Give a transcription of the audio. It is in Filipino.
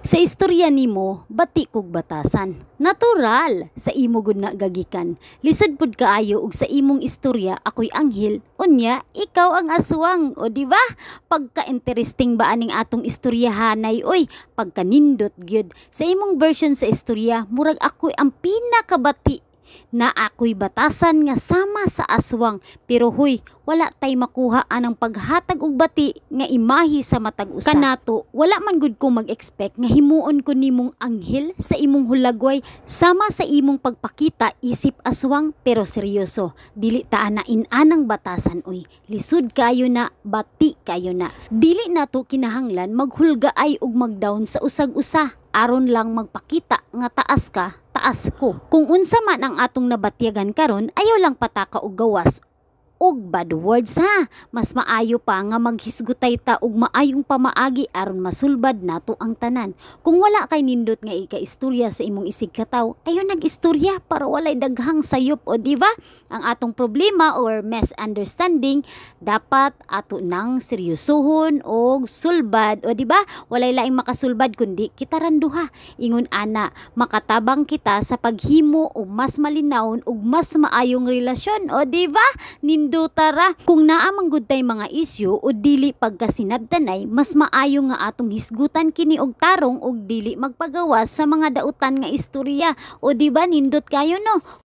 Sa istorya nimo, bati kog batasan. Natural sa imo gud na gagikan. Lisod pud kaayo ug sa imong istorya ako'y anghel, unya ikaw ang aswang. O di ba? Pagka-interesting ba aning atong istoryahanay oy, pagkanindot gyud. Sa imong version sa istorya, murag ako'y ang pinakabati na ako'y batasan nga sama sa aswang, pero huy, wala tay makuha anang paghatag og bati nga imahi sa matag usa. Kanato, wala man gud ko mag-expect nga himuon ko nimong anghel sa imong hulagway sama sa imong pagpakita isip aswang pero seryoso. Dili ta na inanang batasan oy. Lisod kayo na, bati kayo na. Dili nato kinahanglan maghulgaay ug magdown sa usag-usa aron lang magpakita nga taas ka, taas ko. Kung unsa man ang atong nabatyagan karon, ayaw lang pataka og gawas og bad words ha. Mas maayo pa nga maghisgutay ta og maayong pamaagi aron masulbad nato ang tanan. Kung wala kay nindot nga ika-istorya sa imong isig kataw, ayo nag-istorya para walay daghang sayop. O di ba? Ang atong problema or misunderstanding dapat ato nang seryosohon og sulbad. O di ba? Walay laing makasulbad kundi kita randuha. Ingon ana, makatabang kita sa paghimo og mas malinawon ug mas maayong relasyon. O di ba? Tara, kung naamang gud tay mga isyu o dili pagkasinabtanay, mas maayo nga atong hisgutan kini og tarong og dili magpagawas sa mga dautan nga istorya. O di ba nindot kayo no?